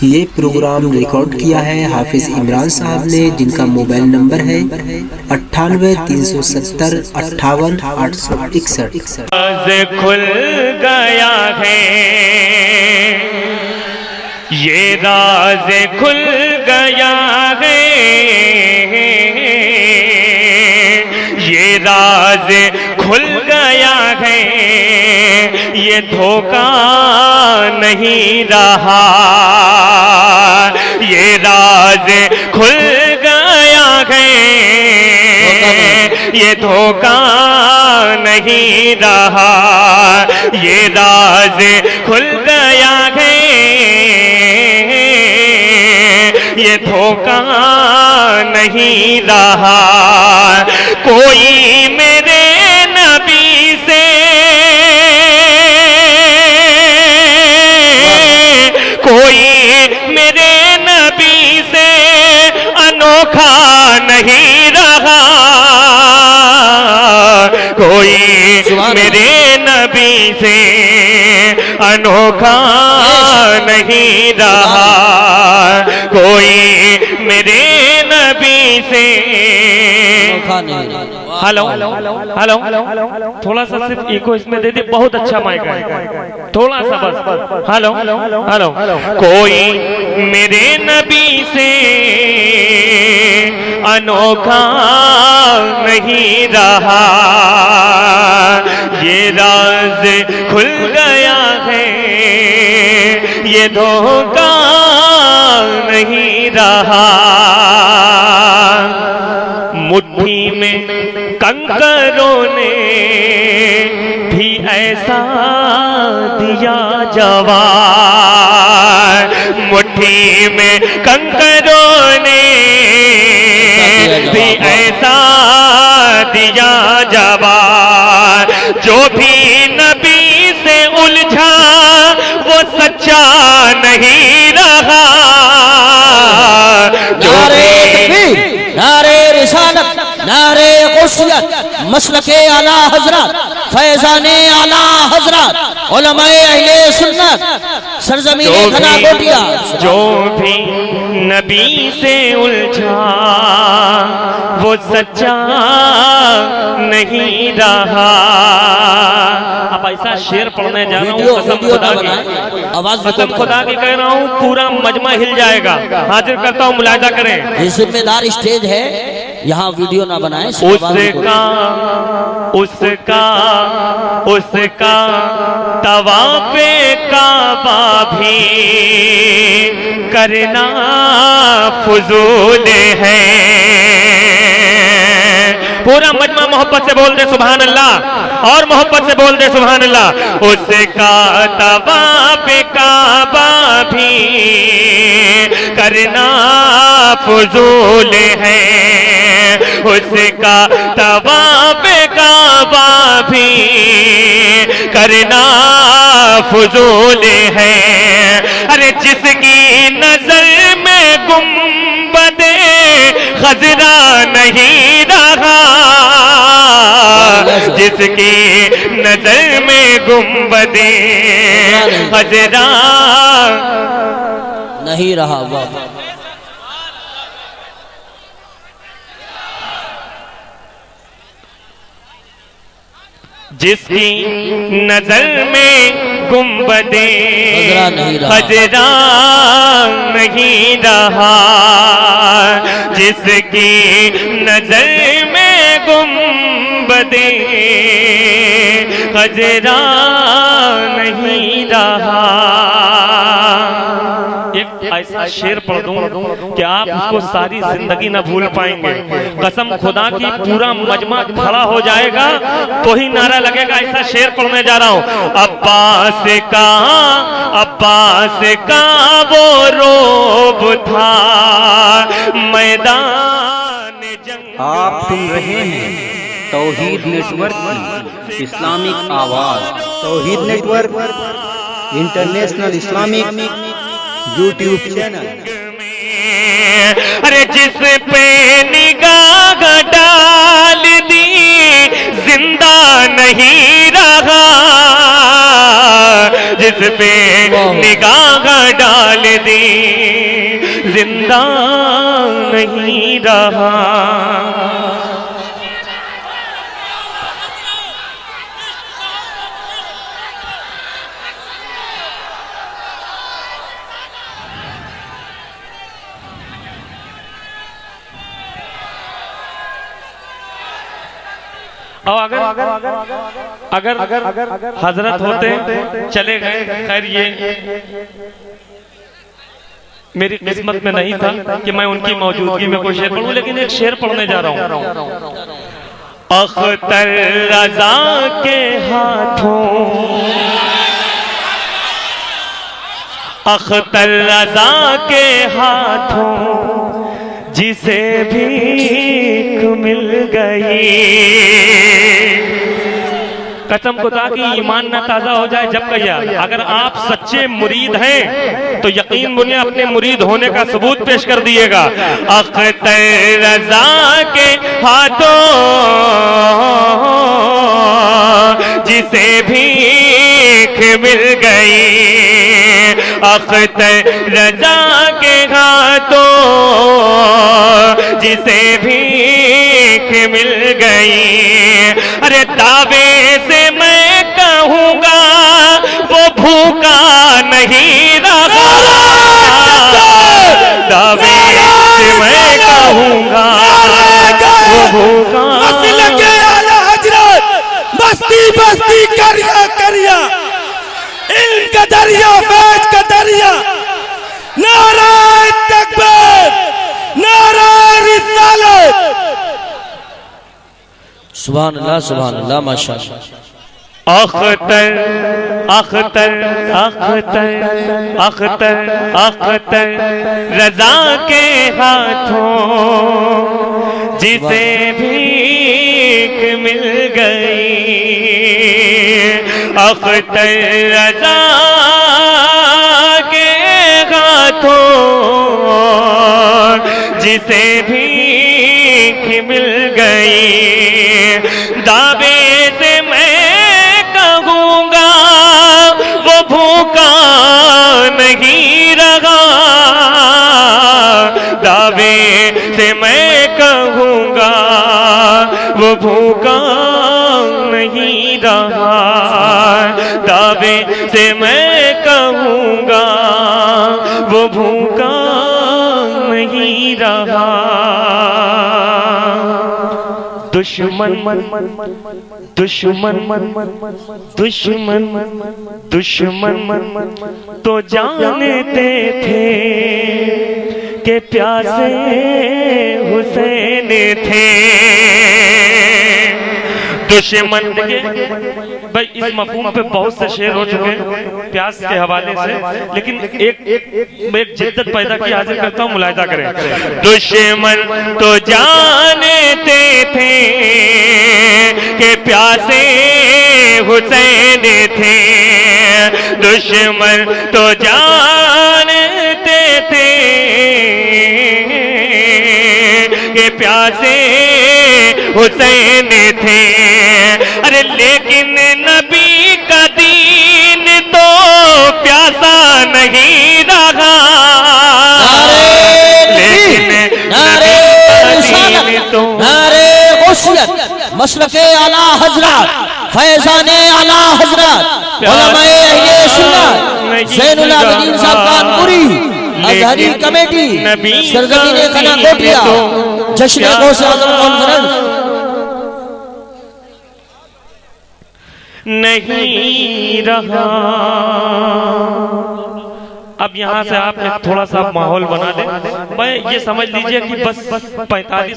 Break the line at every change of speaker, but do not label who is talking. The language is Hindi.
ये प्रोग्राम रिकॉर्ड किया है हाफिज इमरान साहब ने, जिनका मोबाइल नंबर है 98 370 58 861।
खुल गया है, ये राज खुल गया है, ये राज खुल गया है, ये धोखा नहीं रहा, ये राज खुल गया है, ये धोखा नहीं रहा, ये राज खुल गया है, ये धोखा नहीं रहा। कोई मेरे नबी से, कोई मेरे नबी से अनोखा नहीं रहा, कोई मेरे नबी से अनोखा नहीं रहा, कोई मेरे नबी से। हेलो हेलो, थोड़ा सा सिर्फ इको इसमें दे दे, बहुत अच्छा माइक है, थोड़ा सा बस। हेलो हेलो, कोई मेरे नबी से अनोखा नहीं रहा, ये राज खुल गया है, ये धोखा नहीं रहा। मुट्ठी में कंकरों ने भी ऐसा दिया जवाब, मुट्ठी में कंकरों ने भी ऐसा दिया जवाब, जो भी नबी से उलझा वो सच्चा नहीं रहा, जो
नारे रिसालत, नारे क़ुसियत, मसलके आला हजरत, फैज़ाने आला हजरत, उलमाए अहले सुन्नत, सरज़मीने खना कोटिया।
जो भी नबी से उलझा वो सच्चा नहीं रहा। अब ऐसा शेर पढ़ने जा रहा हूँ, कसम खुदा की, कसम खुदा की कह रहा हूँ, पूरा मजमा हिल जाएगा। हाजिर करता हूँ, मुलाहिजा करें।
ये जिम्मेदार स्टेज है, यहाँ वीडियो ना बनाएं। उसका तवाफ़े काबा भी करना फजूल है। पूरा मजमा मोहब्बत से बोल दे सुभान अल्लाह, और मोहब्बत से बोल दे सुभान अल्लाह। उसका तवाफ़े काबा भी करना फजूल है, उसका तवाफ़े काबा भी करना फजूल है। अरे जिसकी नजर में गुंबदे खजरा नहीं रहा, जिसकी नजर में गुंबदे खजरा नहीं रहा,
जिसकी नजर में गुंबदे खजरा नहीं रहा, जिसकी नजर में गुंबदे खजरा नहीं रहा। एक ऐसा शेर पढ़ दूं कि आप उसको सारी जिंदगी न भूल पाएंगे। कसम खुदा की, पूरा मजमा खड़ा हो जाएगा तो ही नारा लगेगा। ऐसा शेर पढ़ने जा रहा हूं। अब्बास का वो रोब था मैदान जंग।
आप सुन रहे हैं तौहीद नेटवर्क की इस्लामिक आवाज। Tauheed network international Islamic YouTube channel.
अरे जिस पे निगाह डाल दी जिंदा नहीं रहा,
जिस पे निगाह डाल दी जिंदा नहीं रहा।
और अगर हजरत होते चले गए, खैर ये मेरी किस्मत में नहीं था कि मैं उनकी मौजूदगी में कोई शेर पढ़ूं, लेकिन एक शेर पढ़ने जा रहा हूं।
अख्तर रजा के हाथों, अख्तर रजा के हाथों जिसे भीख मिल गई।
कसम खुदा की ईमान ना ताजा हो जाए जब कहिया। अगर आप सच्चे मुरीद हैं तो यकीन मुझे अपने मुरीद होने का सबूत पेश कर दिएगा।
अख्तर रजा के हाथों जिसे भीख मिल गई, अख्तर रजा के हाथों जिसे भीख मिल गई। अरे दावे से मैं कहूँगा वो भूखा नहीं रहा, दावे से मैं कहूँगा वो भूखा।
बस्ती बस्ती करिया करिया इनका दरिया फैज का दरिया, नारा तकबीर, नारा रिसालत। सुभान अल्लाह माशाअल्लाह।
अख्तर अख्तर अख्तर अख्तर अख्तर रजा के हाथों जिसे भीख मिल गई, अख्तर रजा के हाथों जिसे भीख मिल गई। दावे से मैं कहूँगा वो भूखा नहीं रहा, दावे से मैं कहूँगा वो भूखा नहीं रहा, दावे से मैं कहूँगा वो भूखा नहीं रहा। दुश्मन दुश्मन दुश्मन दुश्मन तो जानते थे कि प्यासे हुसैन थे। दुश्मन
भाई इस मफहूम पे बहुत से शेर हो चुके हैं प्यास के हवाले से, लेकिन एक जिद्दत पैदा की हाजिर करता हूँ, मुलाहिजा करें।
दुश्मन तो जानते थे कि प्यासे हुसैन थे, दुश्मन तो जानते थे कि प्यासे हुसैन थे। अरे लेकिन नबी का दीन तो प्यासा नहीं रहा, लेकिन
मसलके आला हजरत, फैजाने आला हजरत, उलमाए अहले सुन्नत, ज़ैनुल आबिदीन साहब कानपुरी, अज़हरी कमेटी, सरजमीन खना कोटिया, जश्न गौसे आज़म कॉन्फ्रेंस।
नहीं रहा।
अब यहाँ से आप थोड़ा सा माहौल बना दें। मैं ये समझ लीजिए कि बस 45